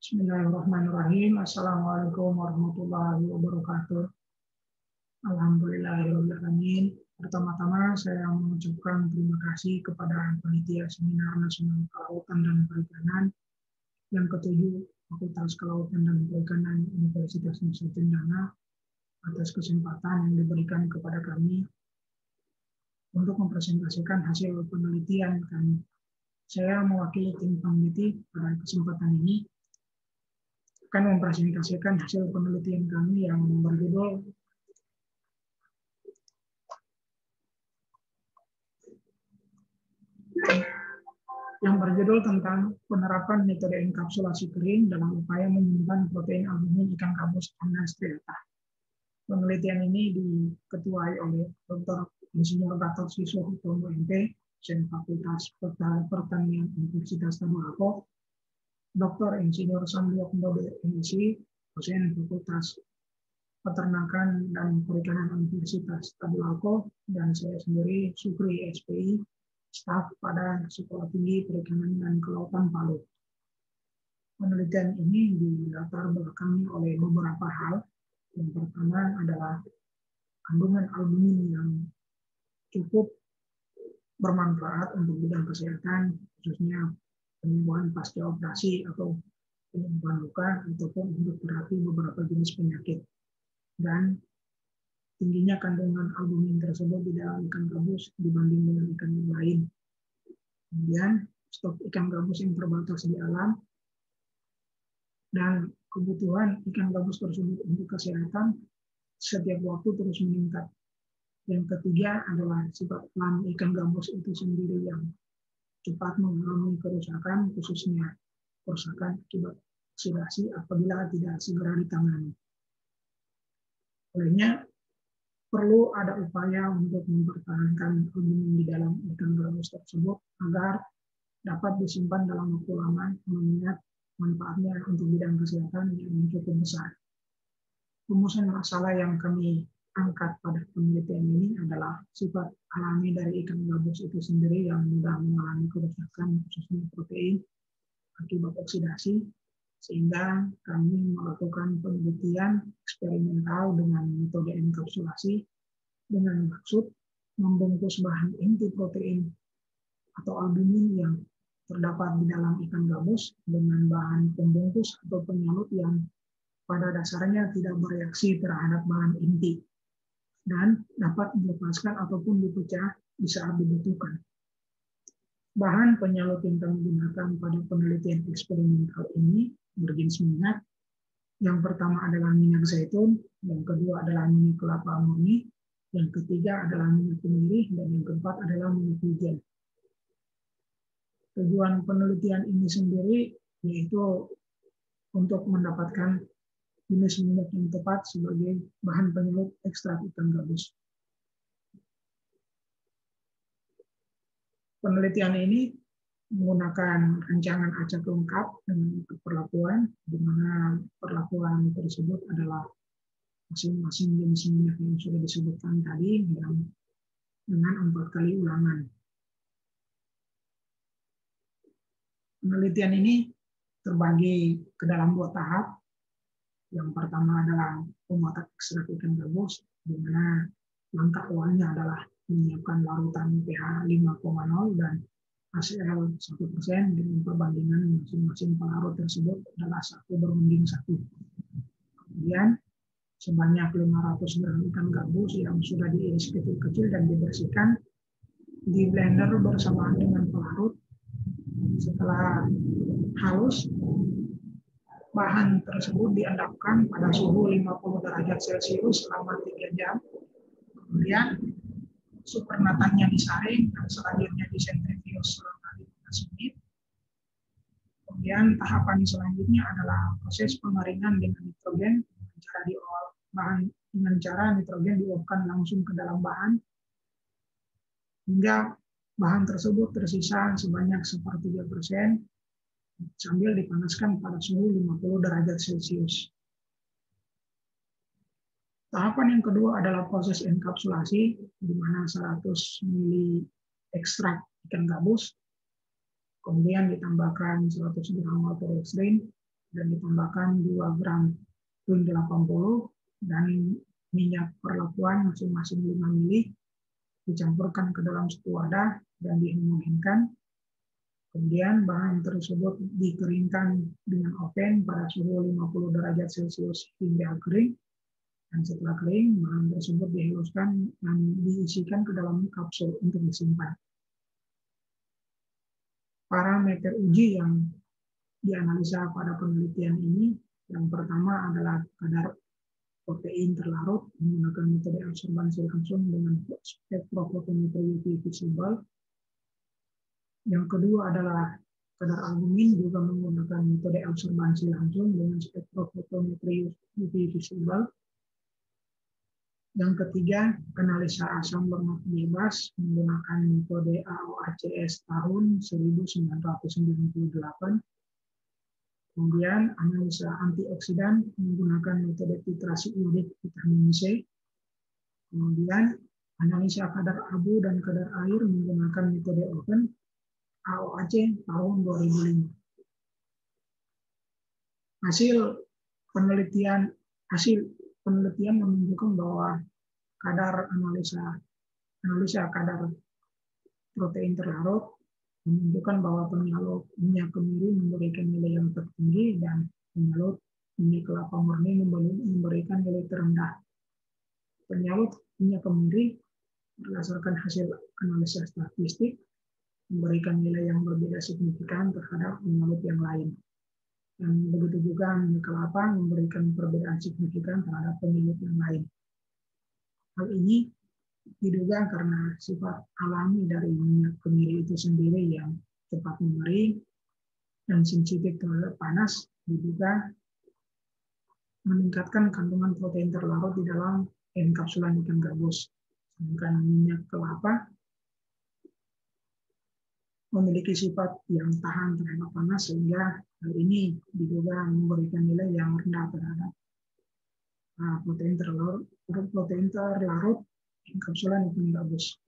Bismillahirrahmanirrahim. Assalamualaikum warahmatullahi wabarakatuh. Alhamdulillahirrahmanirrahim. Pertama-tama saya mengucapkan terima kasih kepada Panitia Seminar Nasional Kelautan dan Perikanan yang ketujuh Fakultas Kelautan dan Perikanan Universitas Nusa Cendana atas kesempatan yang diberikan kepada kami untuk mempresentasikan hasil penelitian kami. Saya mewakili tim peneliti pada kesempatan ini akan mempresentasikan hasil penelitian kami yang berjudul tentang penerapan metode enkapsulasi kering dalam upaya menyimpan protein albumin ikan gabus Anas striata. Penelitian ini diketuai oleh Dr. Insinyur Gatot Siswohutomo MP, dosen Fakultas Pertanian Universitas Tadulako, Dr. Insinyur Sandiok Mbode MSc, dosen Fakultas Peternakan dan Perikanan Universitas Tadulako, dan saya sendiri Sukri SPI, staf pada Sekolah Tinggi Perikanan dan Kelautan Palu. Penelitian ini dilatar belakangi oleh beberapa hal. Yang pertama adalah kandungan albumin yang cukup bermanfaat untuk bidang kesehatan, khususnya penyembuhan pasca operasi atau penyembuhan luka ataupun untuk terapi beberapa jenis penyakit. Dan tingginya kandungan albumin tersebut di dalam ikan gabus dibanding dengan ikan yang lain. Kemudian stok ikan gabus yang terbatas di alam dan kebutuhan ikan gabus tersebut untuk kesehatan setiap waktu terus meningkat. Yang ketiga adalah sifat alam ikan gabus itu sendiri yang cepat mengalami kerusakan, khususnya kerusakan akibat oksidasi apabila tidak segera ditangani. Olehnya, perlu ada upaya untuk mempertahankan albumin di dalam ikan gabus tersebut agar dapat disimpan dalam waktu lama, mengingat manfaatnya untuk bidang kesehatan yang cukup besar. Rumusan masalah yang kami angkat pada penelitian ini adalah sifat alami dari ikan gabus itu sendiri yang mudah mengalami kerusakan, khususnya protein akibat oksidasi, sehingga kami melakukan penelitian eksperimental dengan metode enkapsulasi dengan maksud membungkus bahan inti protein atau albumin yang terdapat di dalam ikan gabus dengan bahan pembungkus atau penyalut yang pada dasarnya tidak bereaksi terhadap bahan inti dan dapat dilepaskan ataupun dipecah di saat dibutuhkan. Bahan penyalut yang kami gunakan pada penelitian eksperimental ini berjenis minyak. Yang pertama adalah minyak zaitun, yang kedua adalah minyak kelapa murni, yang ketiga adalah minyak kemiri, dan yang keempat adalah minyak wijen. Tujuan penelitian ini sendiri yaitu untuk mendapatkan jenis minyak yang tepat sebagai bahan penyalut ekstrak ikan gabus. Penelitian ini menggunakan rancangan acak lengkap dengan perlakuan, di mana perlakuan tersebut adalah masing-masing jenis minyak yang sudah disebutkan tadi dengan 4 kali ulangan. Penelitian ini terbagi ke dalam 2 tahap. Yang pertama adalah pembuatan ekstrak ikan gabus, di mana langkah awalnya adalah menyiapkan larutan pH 5,0 dan HCl 1% dengan perbandingan masing-masing pelarut tersebut adalah 1:1. Kemudian sebanyak 500 gram ikan gabus yang sudah diiris kecil-kecil dan dibersihkan di blender bersamaan dengan pelarut. Setelah halus, bahan tersebut diendapkan pada suhu 50 derajat Celcius selama 3 jam. Kemudian supernatannya disaring dan selanjutnya disentrifuge selama 15 menit. Kemudian tahapan selanjutnya adalah proses pengeringan dengan nitrogen dengan cara nitrogen diuapkan langsung ke dalam bahan hingga bahan tersebut tersisa sebanyak 1/3% sambil dipanaskan pada suhu 50 derajat Celcius. Tahapan yang kedua adalah proses enkapsulasi, di mana 100 ml ekstrak ikan gabus, kemudian ditambahkan 100 gram maltodextrin dan ditambahkan 2 gram Win 80 dan minyak perlakuan masing-masing 5 ml, dicampurkan ke dalam satu wadah dan dihomogenkan. Kemudian bahan tersebut dikeringkan dengan oven pada suhu 50 derajat Celcius hingga kering. Dan setelah kering, bahan tersebut dihaluskan dan diisikan ke dalam kapsul untuk disimpan. Parameter uji yang dianalisa pada penelitian ini, yang pertama adalah kadar protein terlarut menggunakan metode absorbansi langsung dengan spektrofotometri UV visible. Yang kedua adalah kadar albumin juga menggunakan metode absorbansi langsung dengan spektrofotometri UV visible. Yang ketiga, analisa asam lemak bebas menggunakan metode AOACS tahun 1998. Kemudian analisa antioksidan menggunakan metode titrasi iodik vitamin C. Kemudian analisa kadar abu dan kadar air menggunakan metode oven AOAC tahun 2005. Hasil penelitian menunjukkan bahwa kadar analisa kadar protein terlarut menunjukkan bahwa penyalut minyak kemiri memberikan nilai yang tertinggi dan penyalut minyak kelapa murni memberikan nilai terendah. Penyalut minyak kemiri berdasarkan hasil analisa statistik memberikan nilai yang berbeda signifikan terhadap penyalut yang lain. Dan begitu juga minyak kelapa memberikan perbedaan signifikan terhadap penyalut yang lain. Hal ini diduga karena sifat alami dari minyak kemiri itu sendiri yang cepat mengering dan sensitif terhadap panas, diduga meningkatkan kandungan protein terlarut di dalam enkapsulan ikan gabus. Sedangkan minyak kelapa memiliki sifat yang tahan terhadap panas sehingga hal ini diduga memberikan nilai yang rendah terhadap protein terlarut enkapsulan ikan gabus.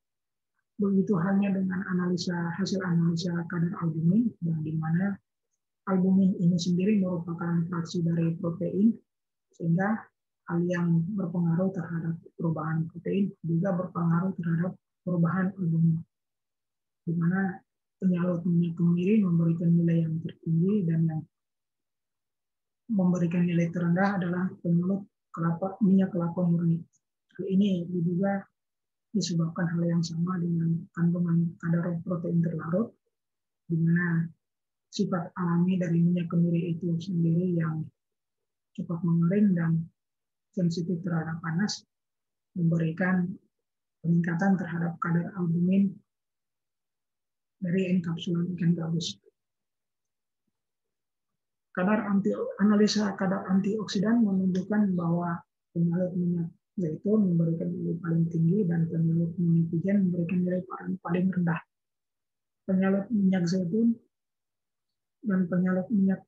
Begitu halnya dengan hasil analisa kadar albumin, yang di mana albumin ini sendiri merupakan fraksi dari protein, sehingga hal yang berpengaruh terhadap perubahan protein juga berpengaruh terhadap perubahan albumin, di mana penyalut minyak kemiri memberikan nilai yang tertinggi dan yang memberikan nilai terendah adalah penyalut minyak kelapa murni. Hal ini diduga disebabkan hal yang sama dengan kandungan kadar protein terlarut, di mana sifat alami dari minyak kemiri itu sendiri yang cepat mengering dan sensitif terhadap panas, memberikan peningkatan terhadap kadar albumin dari enkapsulan ikan gabus. Analisa kadar antioksidan menunjukkan bahwa penyalut minyak zaitun memberikan nilai paling tinggi dan penyalut minyak wijen memberikan nilai paling rendah. Penyalut minyak zaitun dan penyalut minyak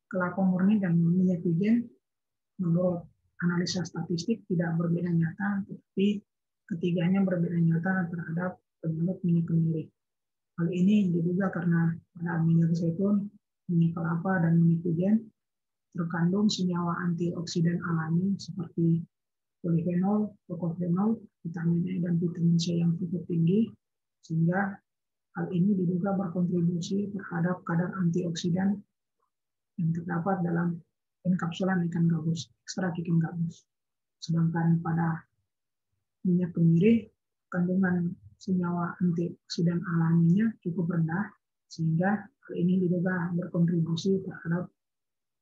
kelapa murni dan minyak wijen menurut analisa statistik tidak berbeda nyata, tetapi ketiganya berbeda nyata terhadap penyalut minyak kemiri. Hal ini diduga karena pada minyak zaitun, minyak kelapa, dan minyak wijen terkandung senyawa antioksidan alami seperti polifenol, tokofenol, vitamin E, dan vitamin C yang cukup tinggi, sehingga hal ini diduga berkontribusi terhadap kadar antioksidan yang terdapat dalam enkapsulan ikan gabus, ekstrak ikan gabus. Sedangkan pada minyak kemiri, kandungan senyawa antioksidan alaminya cukup rendah, sehingga hal ini diduga berkontribusi terhadap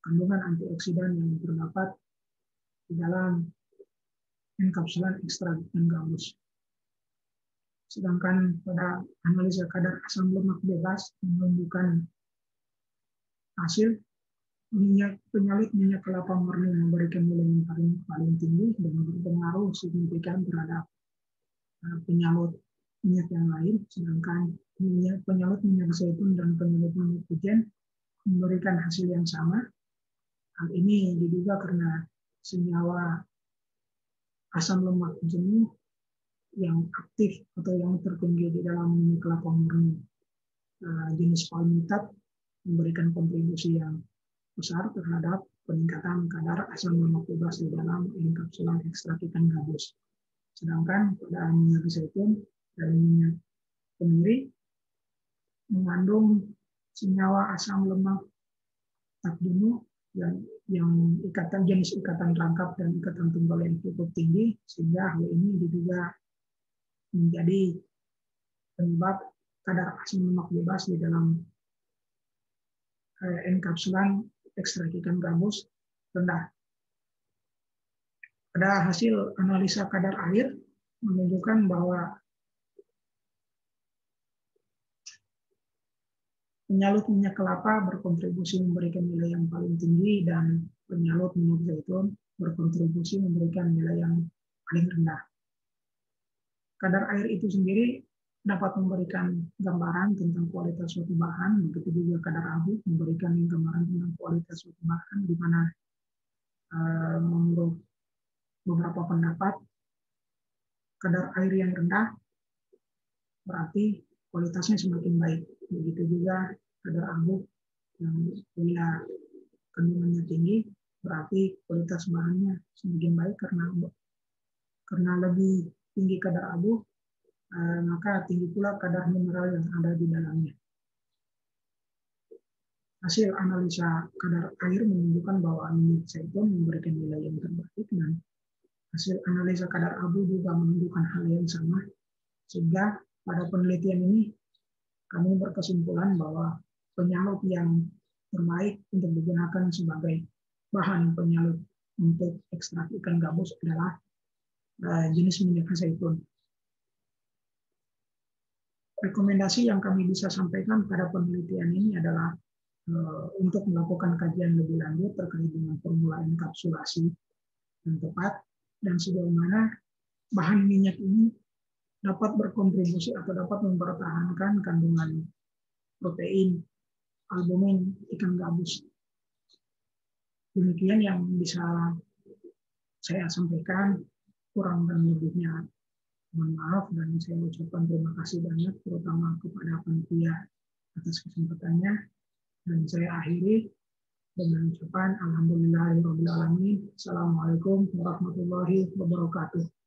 kandungan antioksidan yang terdapat di dalam enkapsulan ekstrak ikan gabus. Sedangkan pada analisa kadar asam lemak bebas menunjukkan hasil penyalut minyak kelapa murni memberikan nilai yang paling tinggi dan berpengaruh signifikan terhadap penyalut minyak yang lain, sedangkan penyalut minyak zaitun dan penyalut minyak wijen memberikan hasil yang sama. Hal ini diduga karena senyawa asam lemak jenuh yang aktif atau yang tertinggi di dalam minyak kelapa murni jenis palmitat memberikan kontribusi yang besar terhadap peningkatan kadar asam lemak bebas di dalam enkapsulan ekstrak ikan gabus. Sedangkan pada minyak zaitun dan minyak kemiri mengandung senyawa asam lemak takdunu yang ikatan jenis ikatan rangkap dan ikatan tunggal yang cukup tinggi, sehingga hal ini diduga menjadi penyebab kadar asam lemak bebas di dalam enkapsulan ekstrak ikan gabus rendah. Pada hasil analisa kadar air menunjukkan bahwa penyalut minyak kelapa berkontribusi memberikan nilai yang paling tinggi dan penyalut minyak zaitun berkontribusi memberikan nilai yang paling rendah. Kadar air itu sendiri dapat memberikan gambaran tentang kualitas suatu bahan, begitu juga kadar abu memberikan gambaran tentang kualitas suatu bahan, di mana menurut beberapa pendapat kadar air yang rendah berarti kualitasnya semakin baik. Begitu juga kadar abu yang bila kandungannya tinggi berarti kualitas bahannya semakin baik karena lebih tinggi kadar abu maka tinggi pula kadar mineral yang ada di dalamnya. Hasil analisa kadar air menunjukkan bahwa minyak zaitun memberikan nilai yang terbaik dan hasil analisa kadar abu juga menunjukkan hal yang sama, sehingga pada penelitian ini kami berkesimpulan bahwa penyalut yang terbaik untuk digunakan sebagai bahan penyalut untuk ekstrak ikan gabus adalah jenis minyak zaitun. Rekomendasi yang kami bisa sampaikan pada penelitian ini adalah untuk melakukan kajian lebih lanjut terkait dengan formula enkapsulasi yang tepat dan sejauh mana bahan minyak ini dapat berkontribusi atau dapat mempertahankan kandungan protein albumin ikan gabus. Demikian yang bisa saya sampaikan, kurang dan lebihnya mohon maaf, dan saya ucapkan terima kasih banyak terutama kepada panitia atas kesempatannya, dan saya akhiri dengan ucapan alhamdulillahirabbil alamin. Assalamualaikum warahmatullahi wabarakatuh.